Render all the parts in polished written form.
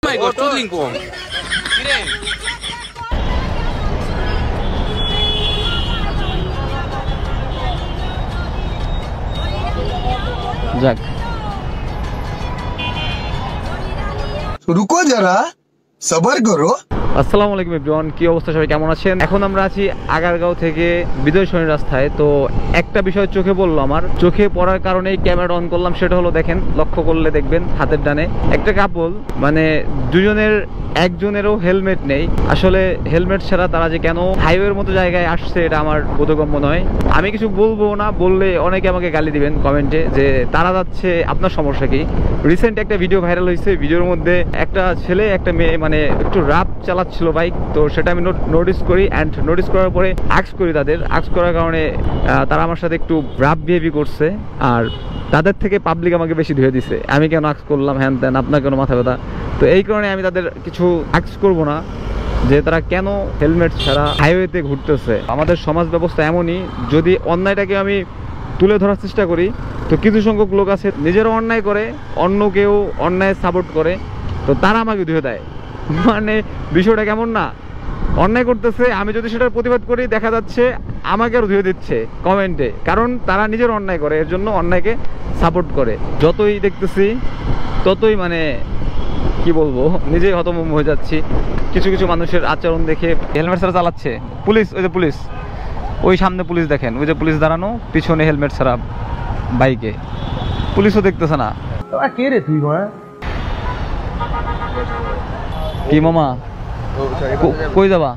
my god, struggling pong. Kiren. যাক रुको जरा सबर करो। আসসালামু আলাইকুম এভরিওয়ান, কি অবস্থা সবাই, কেমন আছেন? এখন আমরা আছি আগারগাঁও থেকে বিজয় সরণি রাস্তায়। তো একটা বিষয় চোখে পড়লো, আমার চোখে পড়ার কারণেই ক্যামেরা অন করলাম। সেটা হলো, দেখেন, লক্ষ্য করলে দেখবেন হাতের ডানে একটা কাপল, মানে দুজনের একজনেরও হেলমেট নেই। আসলে হেলমেট ছাড়া তারা যে কেন হাইওয়ের মতো জায়গায় আসছে এটা আমার বোধগম্য নয়। আমি কিছু বলবো না, বললে অনেকে আমাকে গালি দিবেন কমেন্টে যে তারা যাচ্ছে, আপনার সমস্যা কি? রিসেন্ট একটা ভিডিও ভাইরাল হয়েছে, ভিডিওর মধ্যে একটা ছেলে একটা মেয়ে মানে একটু রাফ চালাচ্ছিল বাইক। তো সেটা আমি নোটিস করি, অ্যান্ড নোটিস করার পরে আস্ক করি তাদের। আস্ক করার কারণে তারা আমার সাথে একটু রাফ বিহেভি করছে, আর তাদের থেকে পাবলিক আমাকে বেশি ধুয়ে দিছে। আমি কেন আস্ক করলাম, হ্যান ত্যান, আপনার কেন মাথা ব্যথা? তো এই কারণে আমি তাদের কিছু আস্ক করবো না যে তারা কেন হেলমেট ছাড়া হাইওয়েতে ঘুরতেছে। আমাদের সমাজ ব্যবস্থা এমনই, যদি অন্যায়টাকে আমি তুলে ধরার চেষ্টা করি তো কিছু সংখ্যক লোক আছে নিজেরও অন্যায় করে, অন্যকেও অন্যায় সাপোর্ট করে, তো তারা আমাকে ধুয়ে দেয়। মানে বিষয়টা কেমন না, অন্যায় করতেছে, আমি যদি সেটার প্রতিবাদ করি দেখা যাচ্ছে আমাকে আরও ধুয়ে দিচ্ছে কমেন্টে, কারণ তারা নিজের অন্যায় করে, এর জন্য অন্যায়কে সাপোর্ট করে। যতই দেখতেছি ততই মানে কি বলবো, নিজেই হতভম্ব হয়ে যাচ্ছি কিছু কিছু মানুষের আচরণ দেখে। হেলমেট ছাড়া চালাচ্ছে পুলিশ, ওই যে পুলিশ, ওই সামনে পুলিশ দেখেন, ওই যে পুলিশ দাঁড়ানো, পিছনে হেলমেট ছাড়া বাইকে, পুলিশও দেখতেছে না। কে রে তুই? কি মামা, কই যাবা?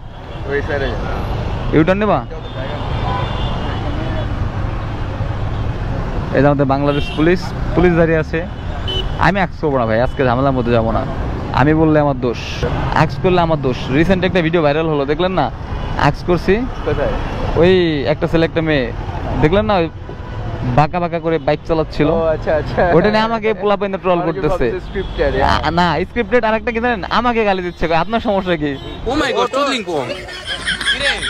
ইউটার্ন নেবা? এই যে আমাদের বাংলাদেশ পুলিশ দাঁড়িয়ে আছে। আমি অ্যাক্স করবো না ভাই, আজকে ঝামেলার মধ্যে যাবো না। আমি বললে আমার দোষ, অ্যাক্স করলে আমার দোষ। রিসেন্ট একটা ভিডিও ভাইরাল হলো, দেখলেন না? অ্যাক্স করছি, ওই একটা ছেলে একটা মেয়ে, দেখলেন না? বাঁকা বাঁকা করে বাইক চালাচ্ছিল, ওটা নিয়ে আমাকে পোলাপাইন ট্রল করতেছে। না স্ক্রিপ্টেড, আরেকটা কি জানেন, আমাকে গালি দিচ্ছে, আপনার সমস্যা কি? Oh my god, struggling pong. Kiren.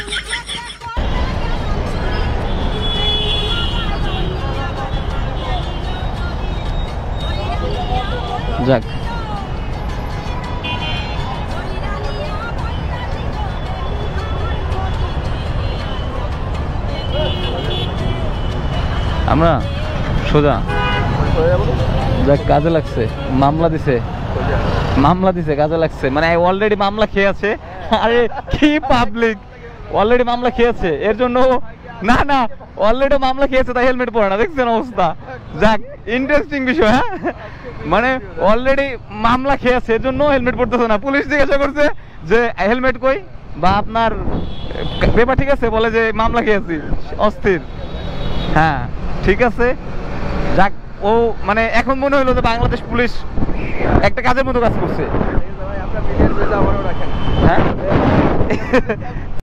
যাক আমরা সোজা, যাক কাজে লাগছে, মামলা দিছে কাজে লাগছে। মানে অলরেডি মামলা খেয়ে আছে। আরে কি পাবলিক, অলরেডি মামলা খেয়েছে, এর জন্য না অলরেডি মামলা খেয়েছে তাই হেলমেট পরে না, দেখছেন অবস্থা? যাক, ইন্টারেস্টিং বিষয়। হ্যাঁ, মানে অলরেডি মামলা খেয়েছে, এর জন্য হেলমেট পরতেছে না। পুলিশ জিজ্ঞাসা করছে যে হেলমেট কই, বা আপনার পেপার ঠিক আছে, বলে যে মামলা খেয়েছি, অস্থির। হ্যাঁ ঠিক আছে, যাক। ও মানে এখন মনে হলো যে বাংলাদেশ পুলিশ একটা কাজের মতো কাজ করছে। হ্যাঁ